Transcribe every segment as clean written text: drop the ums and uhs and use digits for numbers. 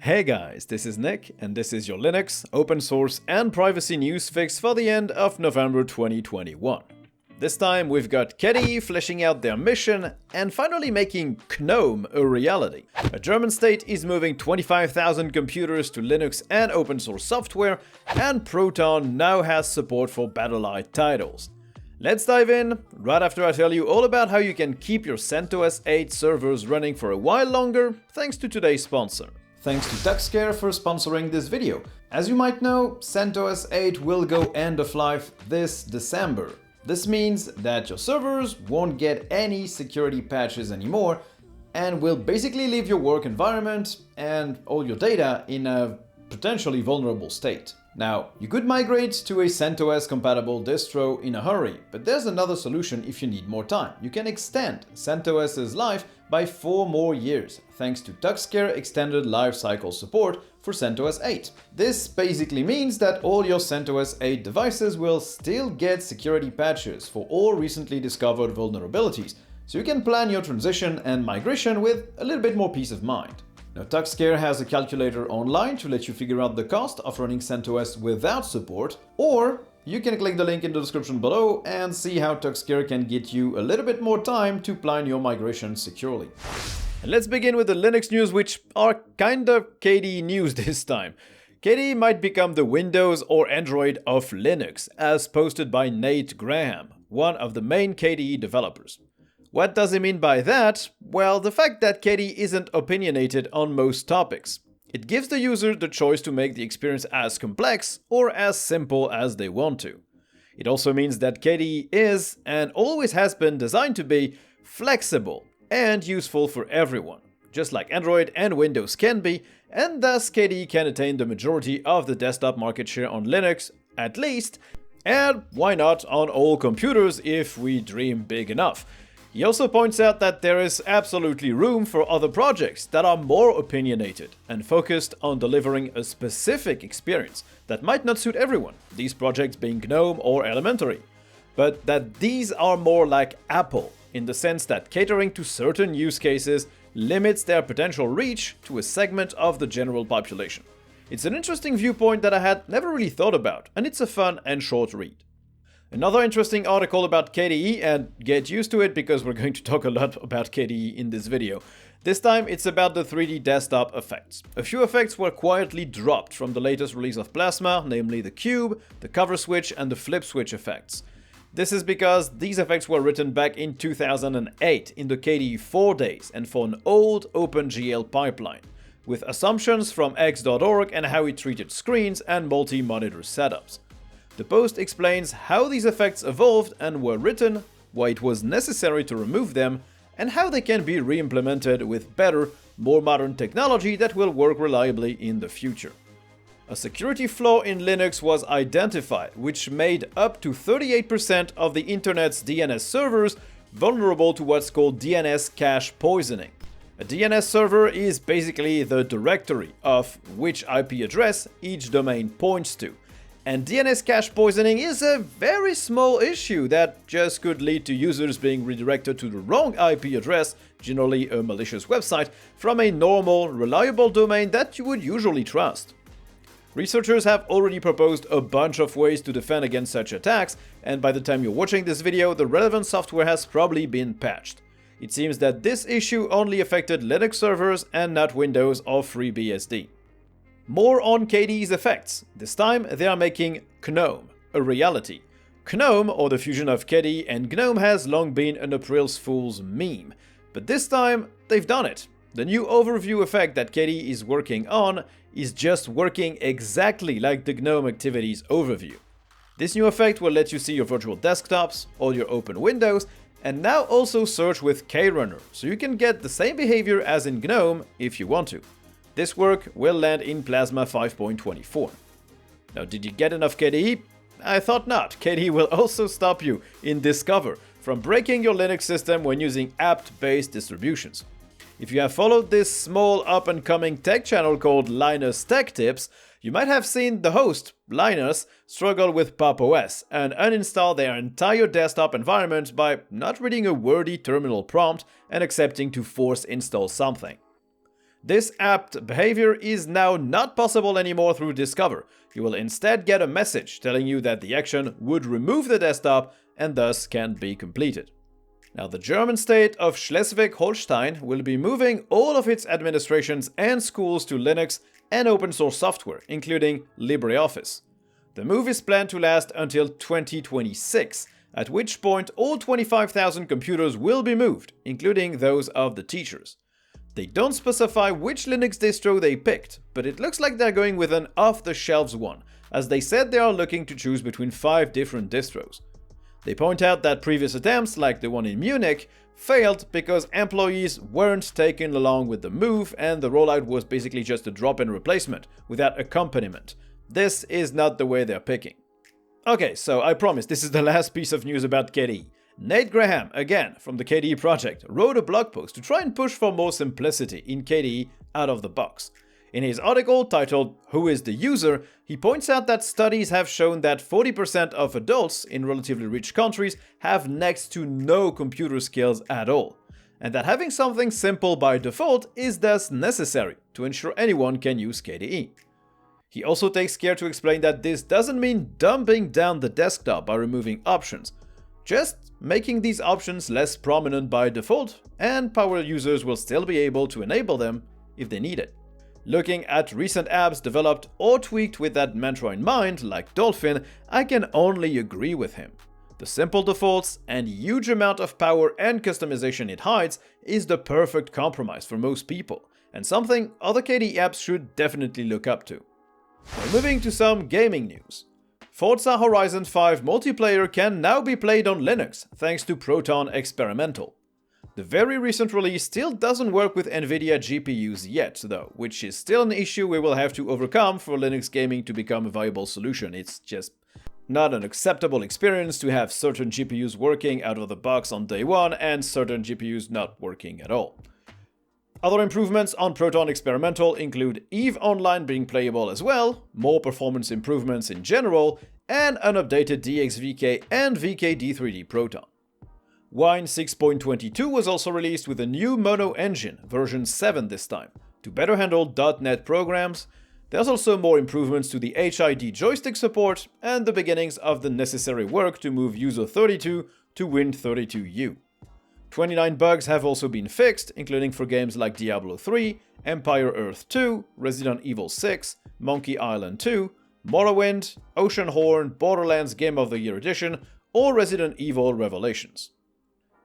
Hey guys, this is Nick, and this is your Linux, open source and privacy news fix for the end of November 2021. This time we've got KDE fleshing out their mission and finally making GNOME a reality. A German state is moving 25,000 computers to Linux and open source software, and Proton now has support for BattleEye titles. Let's dive in right after I tell you all about how you can keep your CentOS 8 servers running for a while longer thanks to today's sponsor. Thanks to TuxCare for sponsoring this video. As you might know, CentOS 8 will go end of life this December. This means that your servers won't get any security patches anymore and will basically leave your work environment and all your data in a potentially vulnerable state. Now, you could migrate to a CentOS compatible distro in a hurry, but there's another solution if you need more time. You can extend CentOS's life by 4 more years, thanks to TuxCare Extended Lifecycle Support for CentOS 8. This basically means that all your CentOS 8 devices will still get security patches for all recently discovered vulnerabilities, so you can plan your transition and migration with a little bit more peace of mind. Now, TuxCare has a calculator online to let you figure out the cost of running CentOS without support, or you can click the link in the description below and see how TuxCare can get you a little bit more time to plan your migration securely. And let's begin with the Linux news, which are kinda KDE news this time. KDE might become the Windows or Android of Linux, as posted by Nate Graham, one of the main KDE developers. What does he mean by that? Well, the fact that KDE isn't opinionated on most topics. It gives the user the choice to make the experience as complex or as simple as they want to. It also means that KDE is, and always has been designed to be, flexible and useful for everyone, just like Android and Windows can be, and thus KDE can attain the majority of the desktop market share on Linux, at least, and why not on all computers if we dream big enough. He also points out that there is absolutely room for other projects that are more opinionated and focused on delivering a specific experience that might not suit everyone, these projects being GNOME or Elementary, but that these are more like Apple, in the sense that catering to certain use cases limits their potential reach to a segment of the general population. It's an interesting viewpoint that I had never really thought about, and it's a fun and short read. Another interesting article about KDE, and get used to it because we're going to talk a lot about KDE in this video. This time it's about the 3D desktop effects. A few effects were quietly dropped from the latest release of Plasma, namely the cube, the CoverSwitch and the FlipSwitch effects. This is because these effects were written back in 2008 in the KDE 4 days and for an old OpenGL pipeline, with assumptions from x.org and how it treated screens and multi-monitor setups. The post explains how these effects evolved and were written, why it was necessary to remove them, and how they can be re-implemented with better, more modern technology that will work reliably in the future. A security flaw in Linux was identified, which made up to 38% of the internet's DNS servers vulnerable to what's called DNS cache poisoning. A DNS server is basically the directory of which IP address each domain points to. And DNS cache poisoning is a very small issue that just could lead to users being redirected to the wrong IP address, generally a malicious website, from a normal, reliable domain that you would usually trust. Researchers have already proposed a bunch of ways to defend against such attacks, and by the time you're watching this video, the relevant software has probably been patched. It seems that this issue only affected Linux servers and not Windows or FreeBSD. More on KDE's effects. This time they are making GNOME a reality. GNOME, or the fusion of KDE and GNOME, has long been an April Fool's meme, but this time they've done it. The new overview effect that KDE is working on is just working exactly like the GNOME activities overview. This new effect will let you see your virtual desktops, all your open windows, and now also search with KRunner, so you can get the same behavior as in GNOME if you want to. This work will land in Plasma 5.24. Now, did you get enough KDE? I thought not. KDE will also stop you in Discover from breaking your Linux system when using apt-based distributions. If you have followed this small up-and-coming tech channel called Linus Tech Tips, you might have seen the host, Linus, struggle with Pop! OS and uninstall their entire desktop environment by not reading a wordy terminal prompt and accepting to force install something. This apt behavior is now not possible anymore through Discover. You will instead get a message telling you that the action would remove the desktop and thus can't be completed. Now, the German state of Schleswig-Holstein will be moving all of its administrations and schools to Linux and open source software, including LibreOffice. The move is planned to last until 2026, at which point all 25,000 computers will be moved, including those of the teachers. They don't specify which Linux distro they picked, but it looks like they're going with an off-the-shelves one, as they said they are looking to choose between 5 different distros. They point out that previous attempts, like the one in Munich, failed because employees weren't taken along with the move and the rollout was basically just a drop-in replacement without accompaniment. This is not the way they're picking. Okay, so I promise this is the last piece of news about KDE. Nate Graham, again from the KDE project, wrote a blog post to try and push for more simplicity in KDE out of the box. In his article titled "Who is the User?", he points out that studies have shown that 40% of adults in relatively rich countries have next to no computer skills at all, and that having something simple by default is thus necessary to ensure anyone can use KDE. He also takes care to explain that this doesn't mean dumbing down the desktop by removing options, just making these options less prominent by default, and power users will still be able to enable them if they need it. Looking at recent apps developed or tweaked with that mantra in mind, like Dolphin, I can only agree with him. The simple defaults and huge amount of power and customization it hides is the perfect compromise for most people, and something other KDE apps should definitely look up to. Now, moving to some gaming news. Forza Horizon 5 multiplayer can now be played on Linux thanks to Proton Experimental. The very recent release still doesn't work with NVIDIA GPUs yet, though, which is still an issue we will have to overcome for Linux gaming to become a viable solution. It's just not an acceptable experience to have certain GPUs working out of the box on day one and certain GPUs not working at all. Other improvements on Proton Experimental include EVE Online being playable as well, more performance improvements in general, and an updated DXVK and VKD3D Proton. Wine 6.22 was also released with a new Mono engine, version 7 this time, to better handle .NET programs. There's also more improvements to the HID joystick support and the beginnings of the necessary work to move User 32 to Win32U. 29 bugs have also been fixed, including for games like Diablo 3, Empire Earth 2, Resident Evil 6, Monkey Island 2, Morrowind, Oceanhorn, Borderlands Game of the Year Edition, or Resident Evil Revelations.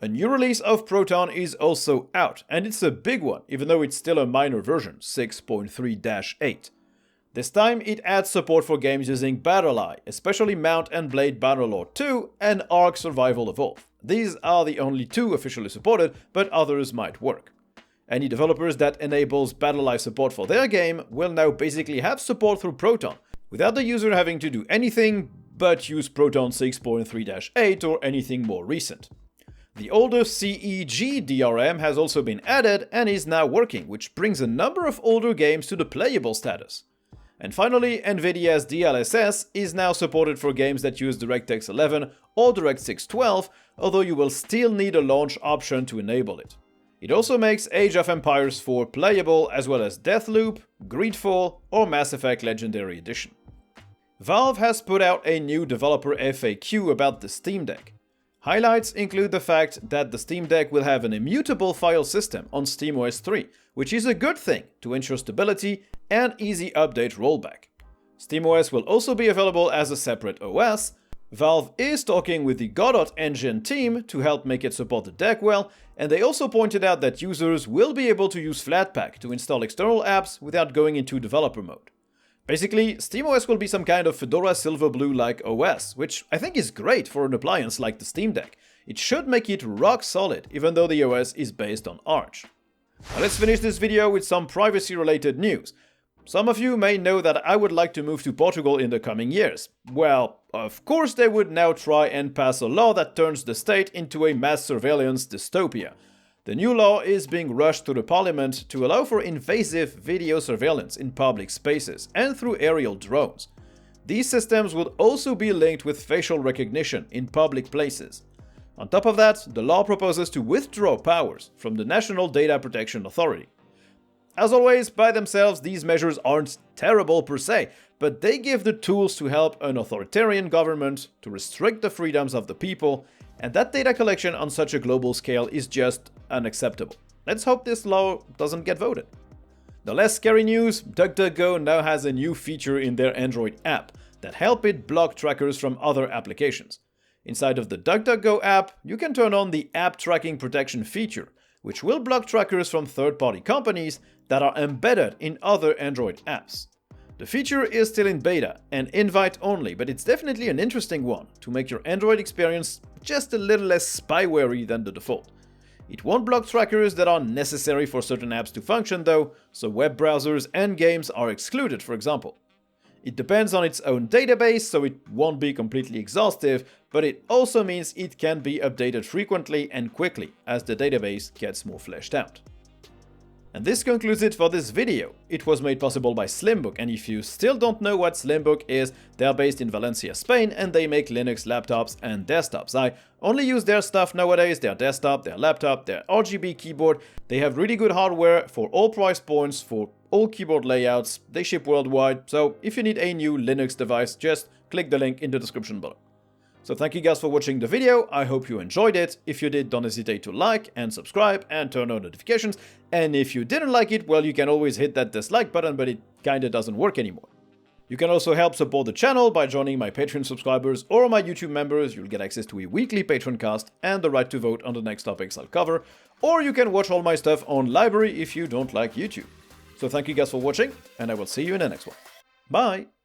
A new release of Proton is also out, and it's a big one, even though it's still a minor version, 6.3-8. This time it adds support for games using BattleEye, especially Mount and Blade Bannerlord 2 and Ark Survival Evolved. These are the only 2 officially supported, but others might work. Any developers that enables BattleEye support for their game will now basically have support through Proton, without the user having to do anything but use Proton 6.3-8 or anything more recent. The older CEG DRM has also been added and is now working, which brings a number of older games to the playable status. And finally, NVIDIA's DLSS is now supported for games that use DirectX 11 or DirectX 12, although you will still need a launch option to enable it. It also makes Age of Empires 4 playable, as well as Deathloop, Greedfall, or Mass Effect Legendary Edition. Valve has put out a new developer FAQ about the Steam Deck. Highlights include the fact that the Steam Deck will have an immutable file system on SteamOS 3, which is a good thing to ensure stability and easy update rollback. SteamOS will also be available as a separate OS. Valve is talking with the Godot Engine team to help make it support the deck well, and they also pointed out that users will be able to use Flatpak to install external apps without going into developer mode. Basically, SteamOS will be some kind of Fedora Silverblue-like OS, which I think is great for an appliance like the Steam Deck. It should make it rock solid, even though the OS is based on Arch. Now let's finish this video with some privacy-related news. Some of you may know that I would like to move to Portugal in the coming years. Well, of course they would now try and pass a law that turns the state into a mass surveillance dystopia. The new law is being rushed through the parliament to allow for invasive video surveillance in public spaces and through aerial drones. These systems would also be linked with facial recognition in public places. On top of that, the law proposes to withdraw powers from the National Data Protection Authority. As always, by themselves, these measures aren't terrible per se, but they give the tools to help an authoritarian government to restrict the freedoms of the people, and that data collection on such a global scale is just unacceptable. Let's hope this law doesn't get voted. The less scary news, DuckDuckGo now has a new feature in their Android app that help it block trackers from other applications. Inside of the DuckDuckGo app, you can turn on the App Tracking Protection feature, which will block trackers from third-party companies that are embedded in other Android apps. The feature is still in beta and invite only, but it's definitely an interesting one to make your Android experience just a little less spywary than the default. It won't block trackers that are necessary for certain apps to function though, so web browsers and games are excluded, for example. It depends on its own database, so it won't be completely exhaustive, but it also means it can be updated frequently and quickly as the database gets more fleshed out. And this concludes it for this video. It was made possible by Slimbook, and if you still don't know what Slimbook is, they're based in Valencia, Spain, and they make Linux laptops and desktops. I only use their stuff nowadays, their desktop, their laptop, their RGB keyboard. They have really good hardware for all price points, for all keyboard layouts. They ship worldwide, so if you need a new Linux device, just click the link in the description below. So thank you guys for watching the video, I hope you enjoyed it. If you did, don't hesitate to like and subscribe and turn on notifications. And if you didn't like it, well, you can always hit that dislike button, but it kinda doesn't work anymore. You can also help support the channel by joining my Patreon subscribers or my YouTube members. You'll get access to a weekly Patreon cast and the right to vote on the next topics I'll cover. Or you can watch all my stuff on Library if you don't like YouTube. So thank you guys for watching, and I will see you in the next one. Bye!